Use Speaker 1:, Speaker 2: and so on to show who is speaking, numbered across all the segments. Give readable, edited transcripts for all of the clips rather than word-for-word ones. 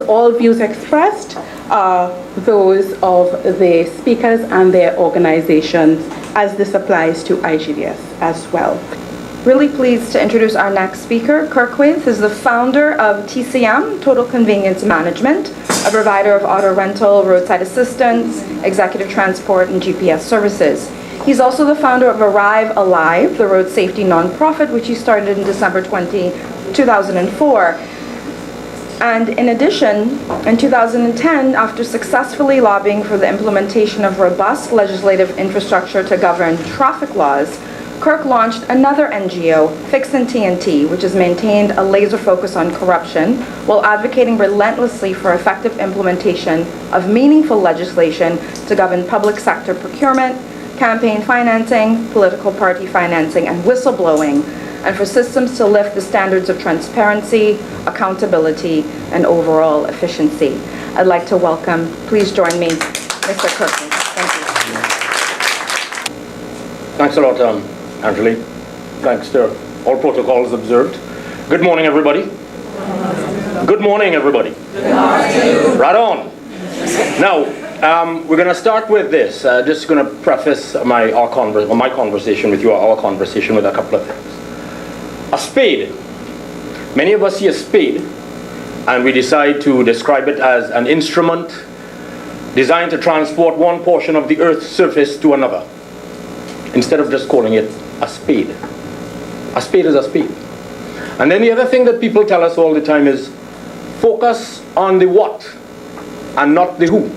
Speaker 1: All views expressed are those of the speakers and their organizations, as this applies to IGDS as well.
Speaker 2: Really pleased to introduce our next speaker. Kirk Waithe is the founder of TCM, Total Convenience Management, a provider of auto rental, roadside assistance, executive transport, and GPS services. He's also the founder of Arrive Alive, the road safety nonprofit, which he started in December 2004. And in addition, in 2010, after successfully lobbying for the implementation of robust legislative infrastructure to govern traffic laws, Kirk launched another NGO, Fixin TNT, which has maintained a laser focus on corruption while advocating relentlessly for effective implementation of meaningful legislation to govern public sector procurement, campaign financing, political party financing, and whistleblowing, and for systems to lift the standards of transparency, accountability, and overall efficiency. I'd like to welcome, please join me, Mr. Kirk. Thank you.
Speaker 3: Thanks a lot, Angelique. Thanks to all protocols observed. Good morning, everybody. Good morning, everybody.
Speaker 4: Good morning.
Speaker 3: Right on. Now, we're going to start with this. Just going to preface my conversation with you, our conversation with a couple of things. A spade. Many of us see a spade and we decide to describe it as an instrument designed to transport one portion of the Earth's surface to another, instead of just calling it a spade. A spade is a spade. And then the other thing that people tell us all the time is focus on the what and not the who.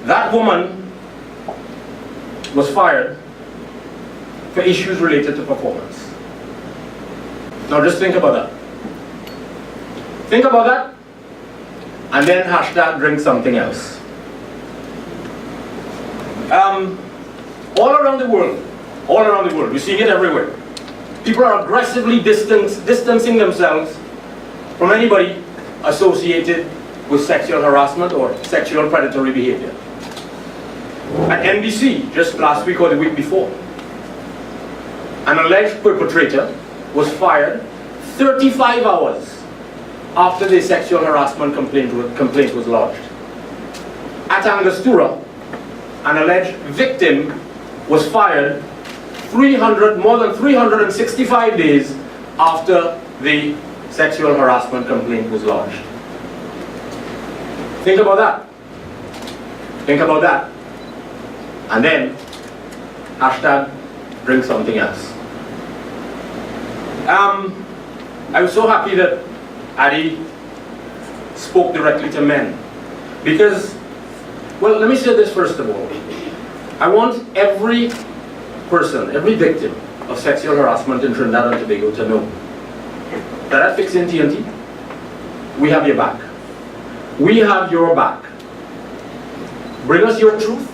Speaker 3: That woman was fired for issues related to performance. Now just think about that. Think about that, and then hashtag drink something else. All around the world, we're seeing it everywhere. People are aggressively distancing themselves from anybody associated with sexual harassment or sexual predatory behavior. At NBC, just last week or the week before, an alleged perpetrator was fired 35 hours after the sexual harassment complaint was lodged. At Angostura, an alleged victim was fired more than 365 days after the sexual harassment complaint was lodged. Think about that. Think about that. And then, hashtag drink something else. I was so happy that Adi spoke directly to men. Because, well, let me say this first of all. I want every person, every victim of sexual harassment in Trinidad and Tobago to know that at Fixin TNT, we have your back. We have your back. Bring us your truth.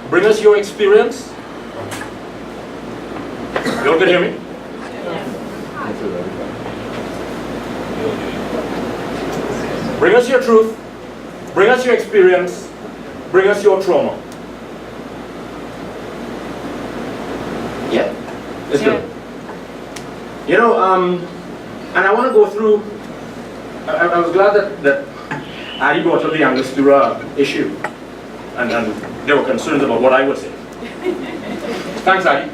Speaker 3: Bring us your experience. You all can hear me? Bring us your truth. Bring us your experience. Bring us your trauma. It's good. You know, and I want to go through, I was glad that Adi brought up the Angostura issue, and they were concerned about what I would say. Thanks, Adi.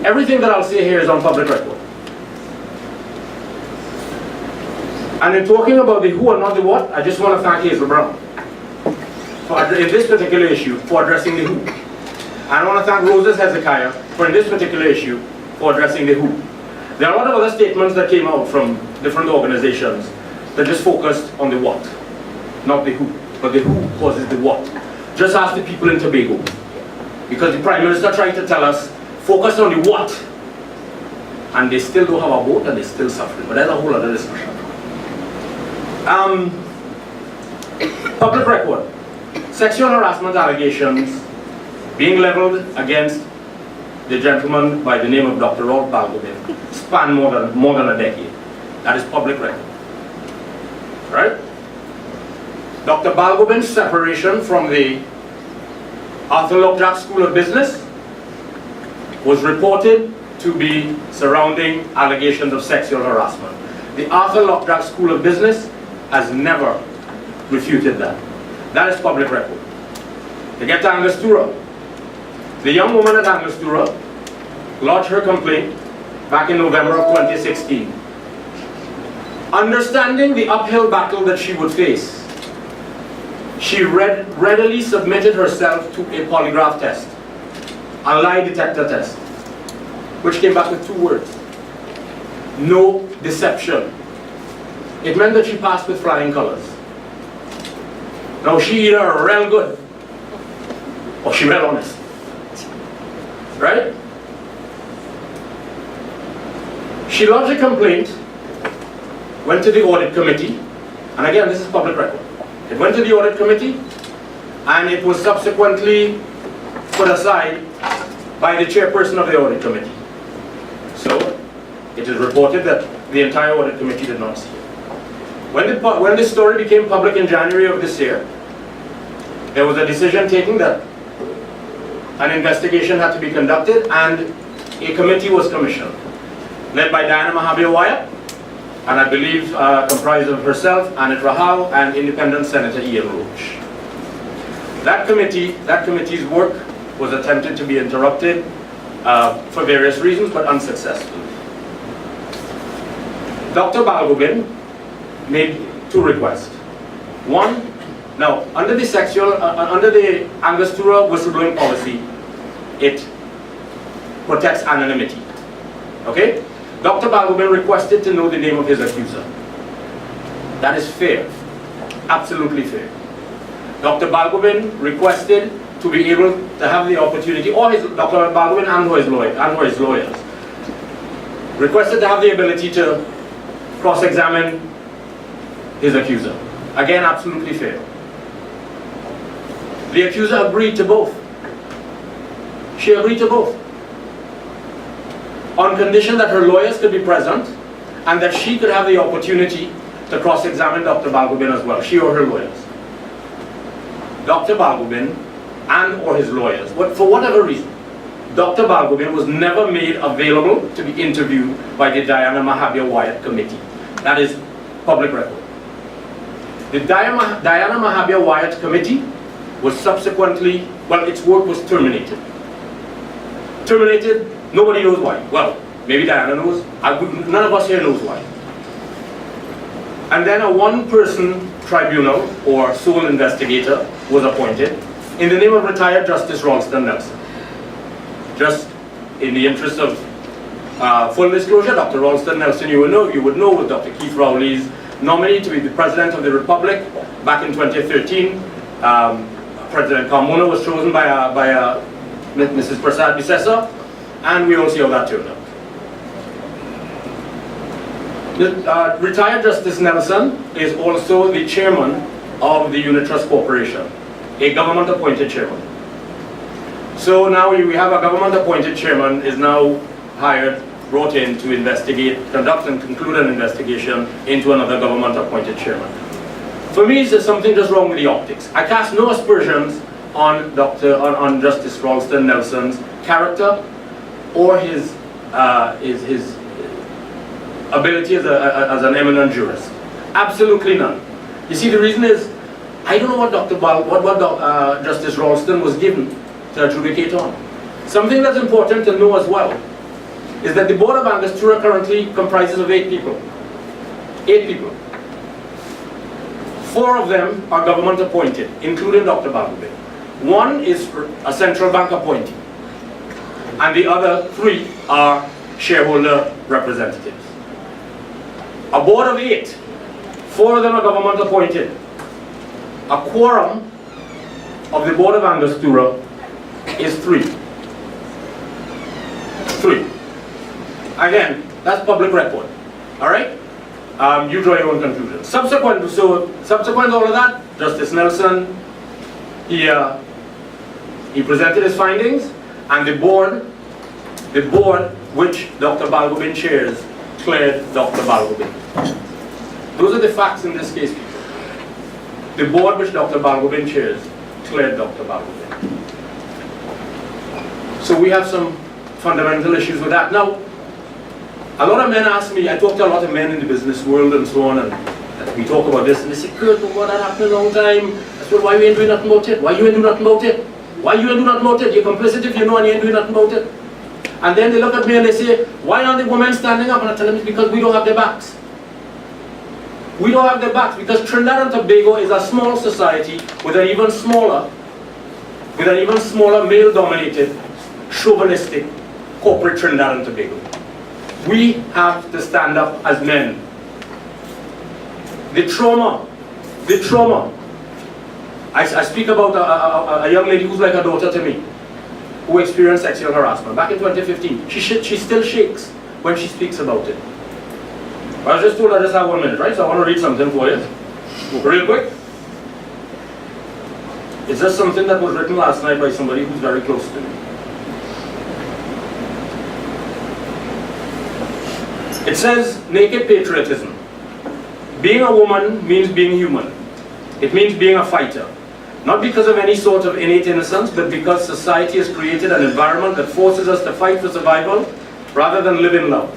Speaker 3: Everything that I'll say here is on public record. And in talking about the who and not the what, I just want to thank Hazel Brown in this particular issue for addressing the who. And I want to thank Roses Hezekiah for in this particular issue for addressing the who. There are a lot of other statements that came out from different organizations that just focused on the what, not the who, but the who causes the what. Just ask the people in Tobago, because the Prime Minister tried to tell us, focus on the what, and they still don't have a vote and they're still suffering, but that's a whole other discussion. Public record, sexual harassment allegations being leveled against the gentleman by the name of Dr. Rolf Balgobin span more than a decade. That is public record. Right? Dr. Balgobin's separation from the Arthur Lockjack School of Business was reported to be surrounding allegations of sexual harassment. The Arthur Lockjack School of Business has never refuted that. That is public record. To get to Angostura, the young woman at Angostura lodged her complaint back in November of 2016. Understanding the uphill battle that she would face, she readily submitted herself to a polygraph test, a lie detector test, which came back with 2 words: no deception. It meant that she passed with flying colors. Now she either real good or she real honest. Right? She lodged a complaint, went to the audit committee, and again this is public record. It went to the audit committee and it was subsequently put aside by the chairperson of the audit committee. So it is reported that the entire audit committee did not see it. When the story became public in January of this year, there was a decision taken that an investigation had to be conducted and a committee was commissioned, led by Diana Mahabir-Wyatt, and I believe comprised of herself, Annette Rahal, and Independent Senator Ian Roach. That committee's work was attempted to be interrupted for various reasons, but unsuccessfully. Dr. Balgobin made 2 requests. One, now under the Angostura whistleblowing policy, it protects anonymity. Okay? Dr. Balgobin requested to know the name of his accuser. That is fair, absolutely fair. Dr. Balgobin requested to be able to have the opportunity, or Dr. Balgobin and his lawyers, requested to have the ability to cross-examine his accuser. Again, absolutely fair. The accuser agreed to both. She agreed to both, on condition that her lawyers could be present and that she could have the opportunity to cross-examine Dr. Balgobin as well, she or her lawyers. Dr. Balgobin and or his lawyers, for whatever reason, Dr. Balgobin was never made available to be interviewed by the Diana Mahabir-Wyatt committee. That is public record. The Diana Mahabir-Wyatt committee was subsequently, well, its work was terminated. Terminated, nobody knows why. Well, maybe Diana knows, none of us here knows why. And then a 1-person tribunal, or sole investigator, was appointed in the name of retired Justice Ralston Nelson. Just in the interest of full disclosure, Dr. Ralston Nelson, you would know, was Dr. Keith Rowley's nominee to be the President of the Republic back in 2013. President Carmona was chosen by Mrs. Prasad Bisesa, and we all see how that turned out. Retired Justice Nelson is also the chairman of the Unit Trust Corporation, a government-appointed chairman. So now we have a government-appointed chairman is now hired, brought in to investigate, conduct and conclude an investigation into another government-appointed chairman. For me, there's something just wrong with the optics. I cast no aspersions on Justice Ralston Nelson's character or his ability as an eminent jurist. Absolutely none. You see, the reason is, I don't know what Justice Ralston was given to adjudicate on. Something that's important to know as well is that the Board of Angostura currently comprises of 8 people. 8 people. 4 of them are government appointed, including Dr. Balgobin. 1 is a central bank appointee, and the other 3 are shareholder representatives. A board of 8, 4 of them are government appointed. A quorum of the Board of Angostura is 3. 3. Again, that's public record. All right? You draw your own conclusions. Subsequent to all of that, Justice Nelson, he presented his findings, and the board which Dr. Balgobin chairs cleared Dr. Balgobin. Those are the facts in this case, people. The board which Dr. Balgobin chairs cleared Dr. Balgobin. So we have some fundamental issues with that. Now, a lot of men ask me, I talk to a lot of men in the business world and so on, and we talk about this, and they say, Kirk, but that happened a long time. I said, why you ain't doing nothing about it? Why you ain't doing nothing about it? Why you ain't doing nothing about it? You're complicit if you know and you ain't doing nothing about it. And then they look at me and they say, why aren't the women standing up? And I tell them it's because we don't have their backs. We don't have their backs because Trinidad and Tobago is a small society with an even smaller male-dominated, chauvinistic corporate Trinidad and Tobago. We have to stand up as men. The trauma. I speak about a young lady who's like a daughter to me, who experienced sexual harassment back in 2015. She still shakes when she speaks about it. I was just told I just have 1 minute, right? So I want to read something for you. Real quick. It's just something that was written last night by somebody who's very close to me. It says, naked patriotism. Being a woman means being human. It means being a fighter. Not because of any sort of innate innocence, but because society has created an environment that forces us to fight for survival rather than live in love.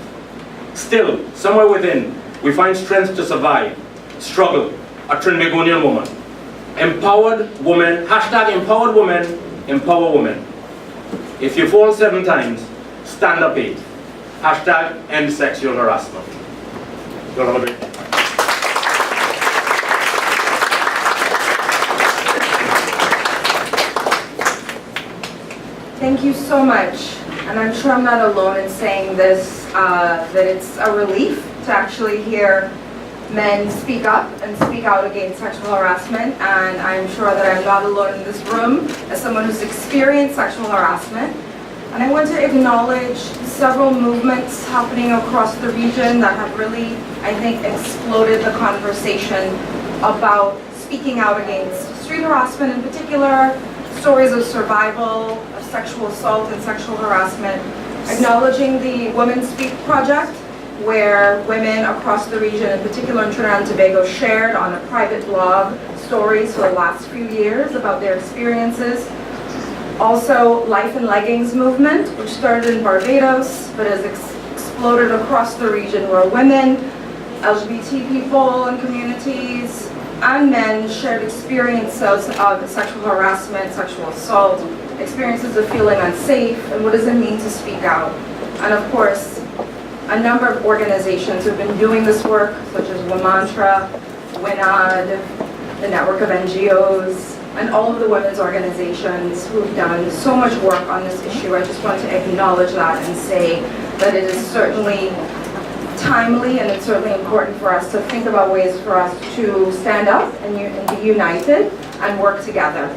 Speaker 3: Still, somewhere within, we find strength to survive, struggle, a Trinbagonian woman. Empowered women, hashtag empowered women, empower women. If you fall 7 times, stand up 8. Hashtag end sexual harassment. You'll have a great day.
Speaker 2: Thank you so much. And I'm sure I'm not alone in saying this, that it's a relief to actually hear men speak up and speak out against sexual harassment. And I'm sure that I'm not alone in this room as someone who's experienced sexual harassment. And I want to acknowledge several movements happening across the region that have really, I think, exploded the conversation about speaking out against street harassment in particular, stories of survival, of sexual assault and sexual harassment, acknowledging the Women Speak project, where women across the region, in particular in Trinidad and Tobago, shared on a private blog stories for the last few years about their experiences. Also, Life in Leggings movement, which started in Barbados, but has exploded across the region, where women, LGBT people and communities, and men shared experiences of sexual harassment, sexual assault, experiences of feeling unsafe, and what does it mean to speak out. And of course, a number of organizations who have been doing this work, such as WOMANTRA, WINAD, the network of NGOs, and all of the women's organizations who have done so much work on this issue. I just want to acknowledge that and say that it is certainly timely and it's certainly important for us to think about ways for us to stand up and be united and work together.